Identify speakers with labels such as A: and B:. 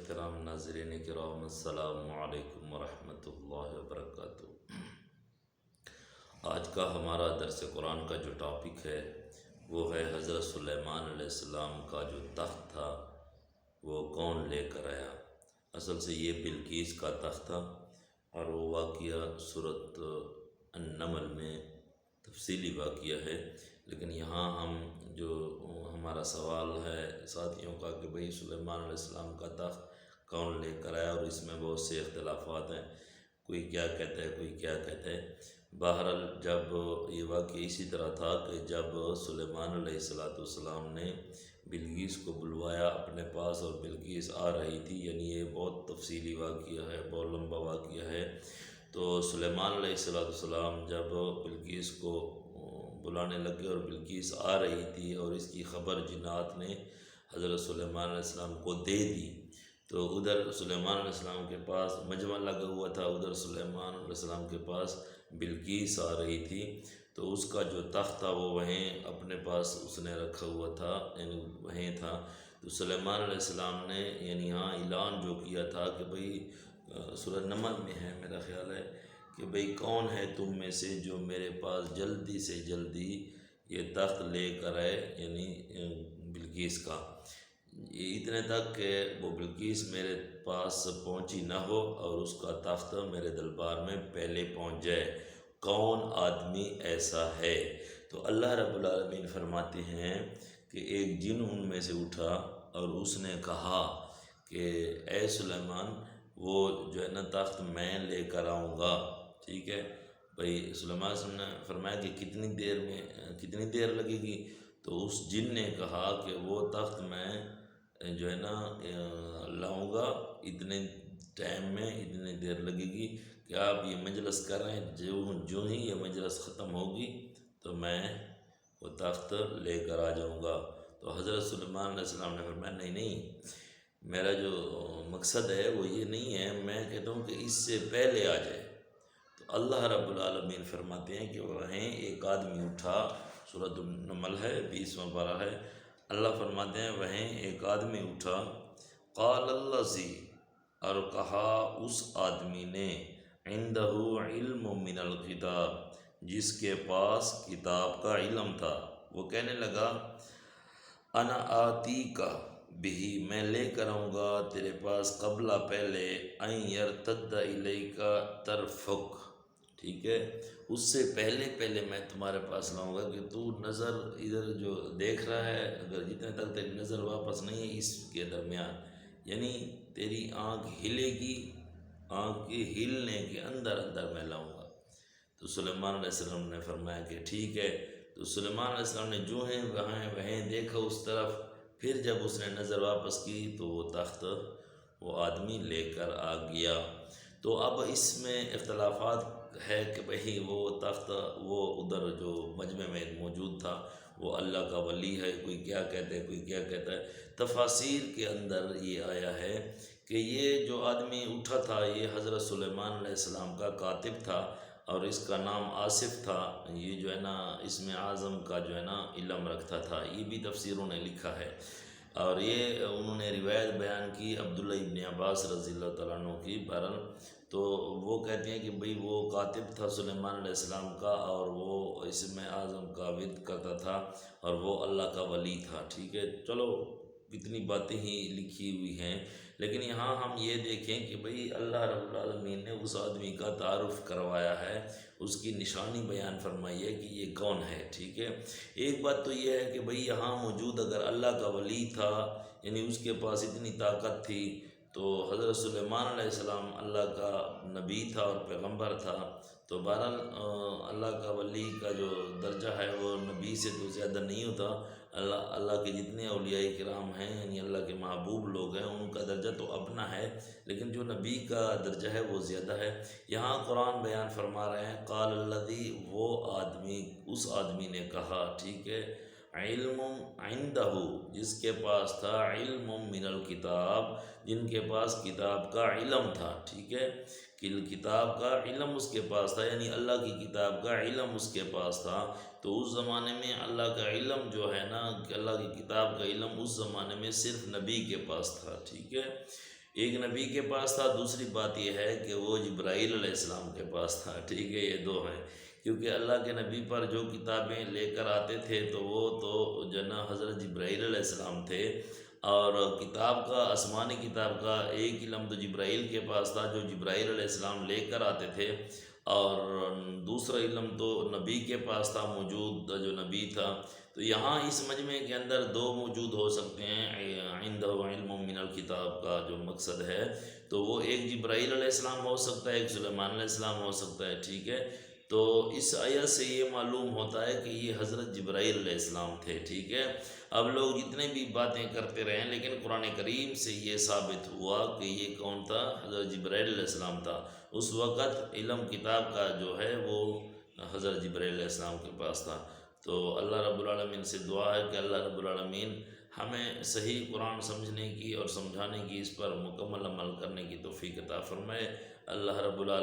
A: کرام، ناظرین کرام، السلام علیکم ورحمۃ اللہ وبرکاتہ۔ آج کا ہمارا درس قرآن کا جو ٹاپک ہے وہ ہے حضرت سلیمان علیہ السلام کا جو تخت تھا وہ کون لے کر آیا۔ اصل سے یہ بلقیس کا تخت تھا اور وہ واقعہ سورۃ النمل میں تفصیلی واقعہ ہے، لیکن یہاں ہم جو ہمارا سوال ہے ساتھیوں کا کہ بھئی سلیمان علیہ السلام کا تخت کون لے کر آیا، اور اس میں بہت سے اختلافات ہیں، کوئی کیا کہتا ہے کوئی کیا کہتا ہے۔ بہرحال جب یہ واقعہ اسی طرح تھا کہ جب سلیمان علیہ السلام نے بلقیس کو بلوایا اپنے پاس اور بلقیس آ رہی تھی، یعنی یہ بہت تفصیلی واقعہ ہے، بہت لمبا واقعہ ہے۔ تو سلیمان علیہ السلام جب بلقیس کو بلانے لگے اور بلقیس آ رہی تھی اور اس کی خبر جنات نے حضرت سلیمان علیہ السلام کو دے دی، تو ادھر سلیمان علیہ السلام کے پاس مجمع لگا ہوا تھا، ادھر سلیمان علیہ السلام کے پاس بلقیس آ رہی تھی، تو اس کا جو تخت تھا وہ وہیں اپنے پاس اس نے رکھا ہوا تھا، یعنی وہیں تھا۔ تو سلیمان علیہ السلام نے یعنی ہاں اعلان جو کیا تھا کہ بھئی سورۃ نمل میں ہے میرا خیال ہے کہ بھئی کون ہے تم میں سے جو میرے پاس جلدی سے جلدی یہ تخت لے کر آئے، یعنی بلقیس کا، یہ اتنے تک کہ وہ بلقیس میرے پاس پہنچی نہ ہو اور اس کا تخت میرے دربار میں پہلے پہنچ جائے، کون آدمی ایسا ہے؟ تو اللہ رب العالمین فرماتے ہیں کہ ایک جن ان میں سے اٹھا اور اس نے کہا کہ اے سلیمان، وہ جو ہے نا تخت میں لے کر آؤں گا، ٹھیک ہے بھئی۔ سلیمان نے فرمایا کہ کتنی دیر لگے گی؟ تو اس جن نے کہا کہ وہ تخت میں جو ہے نا لاؤں گا اتنے ٹائم میں، اتنی دیر لگے گی کہ آپ یہ مجلس کر رہے ہیں، جو ہی یہ مجلس ختم ہوگی تو میں وہ تخت لے کر آ جاؤں گا۔ تو حضرت سلیمان علیہ السلام نے فرمایا نہیں، میرا جو مقصد ہے وہ یہ نہیں ہے، میں کہتا ہوں کہ اس سے پہلے آ جائے۔ تو اللہ رب العالمین فرماتے ہیں کہ وہیں ایک آدمی اٹھا، سورۃ النمل ہے 20واں پارہ ہے، اللہ فرماتے ہیں وہیں ایک آدمی اٹھا، قال الذی، اور کہا اس آدمی نے، عندہ علم من الکتاب، جس کے پاس کتاب کا علم تھا، وہ کہنے لگا انا آتیک بہ، میں لے کر آؤں گا تیرے پاس قبل پہلے ان یرتد الیک طرفک، ٹھیک ہے، اس سے پہلے میں تمہارے پاس لاؤں گا کہ تو نظر ادھر جو دیکھ رہا ہے، اگر جتنے تک تیری نظر واپس نہیں ہے اس کے درمیان، یعنی تیری آنکھ ہلے گی، آنکھ کے ہلنے کے اندر میں لاؤں گا۔ تو سلیمان علیہ السلام نے فرمایا کہ ٹھیک ہے۔ تو سلیمان علیہ السلام نے جو ہیں وہیں دیکھا اس طرف، پھر جب اس نے نظر واپس کی تو وہ تخت وہ آدمی لے کر آ گیا۔ تو اب اس میں اختلافات ہے کہ بھئی وہ تخت وہ ادھر جو مجمع میں موجود تھا وہ اللہ کا ولی ہے، کوئی کیا کہتا ہے کوئی کیا کہتا ہے۔ تفاسیر کے اندر یہ آیا ہے کہ یہ جو آدمی اٹھا تھا یہ حضرت سلیمان علیہ السلام کا کاتب تھا اور اس کا نام آصف تھا، یہ جو ہے نا اسم اعظم کا جو ہے نا علم رکھتا تھا، یہ بھی تفسیروں نے لکھا ہے۔ اور یہ انہوں نے روایت بیان کی عبداللہ ابن عباس رضی اللہ تعالیٰ عنہ کی، بہرحال تو وہ کہتے ہیں کہ بھئی وہ کاتب تھا سلیمان علیہ السلام کا اور وہ اسم اعظم کا ورد کرتا تھا اور وہ اللہ کا ولی تھا، ٹھیک ہے۔ چلو اتنی باتیں ہی لکھی ہوئی ہیں، لیکن یہاں ہم یہ دیکھیں کہ بھئی اللہ رب العالمین نے اس آدمی کا تعارف کروایا ہے، اس کی نشانی بیان فرمائی ہے کہ یہ کون ہے، ٹھیک ہے۔ ایک بات تو یہ ہے کہ بھئی یہاں موجود اگر اللہ کا ولی تھا، یعنی اس کے پاس اتنی طاقت تھی، تو حضرت سلیمان علیہ السلام اللہ کا نبی تھا اور پیغمبر تھا، تو بہرحال اللہ کا ولی کا جو درجہ ہے وہ نبی سے تو زیادہ نہیں ہوتا۔ اللہ کے جتنے اولیاء کرام ہیں، یعنی اللہ کے محبوب لوگ ہیں، ان کا درجہ تو اپنا ہے، لیکن جو نبی کا درجہ ہے وہ زیادہ ہے۔ یہاں قرآن بیان فرما رہے ہیں قال الذی، وہ آدمی، اس آدمی نے کہا، ٹھیک ہے، علم عندہ، جس کے پاس تھا علم من الکتاب، جن کے پاس کتاب کا علم تھا، ٹھیک ہے، کہ کتاب کا علم اس کے پاس تھا، یعنی اللہ کی کتاب کا علم اس کے پاس تھا۔ تو اس زمانے میں اللہ کا علم جو ہے نا، کہ اللہ کی کتاب کا علم اس زمانے میں صرف نبی کے پاس تھا، ٹھیک ہے۔ ایک نبی کے پاس تھا، دوسری بات یہ ہے کہ وہ جبرائیل علیہ السلام کے پاس تھا، ٹھیک ہے، یہ دو ہیں، کیونکہ اللہ کے نبی پر جو کتابیں لے کر آتے تھے تو وہ تو جناب حضرت جبرائیل علیہ السلام تھے، اور کتاب کا، آسمانی کتاب کا ایک علم تو جبرائیل کے پاس تھا جو جبرائیل علیہ السلام لے کر آتے تھے، اور دوسرا علم تو نبی کے پاس تھا، موجود جو نبی تھا۔ تو یہاں اس مجمع کے اندر دو موجود ہو سکتے ہیں، عنده علم من الکتاب کا جو مقصد ہے تو وہ ایک جبرائیل علیہ السلام ہو سکتا ہے، ایک سلیمان علیہ السلام ہو سکتا ہے، ٹھیک ہے۔ تو اس آیت سے یہ معلوم ہوتا ہے کہ یہ حضرت جبرائیل علیہ السلام تھے، ٹھیک ہے۔ اب لوگ جتنے بھی باتیں کرتے رہیں لیکن قرآن کریم سے یہ ثابت ہوا کہ یہ کون تھا، حضرت جبرائیل علیہ السلام تھا۔ اس وقت علم کتاب کا جو ہے وہ حضرت جبرائیل علیہ السلام کے پاس تھا۔ تو اللہ رب العالمین سے دعا ہے کہ اللہ رب العالمین ہمیں صحیح قرآن سمجھنے کی اور سمجھانے کی، اس پر مکمل عمل کرنے کی توفیق عطا فرمائے۔ اللہ رب العالمین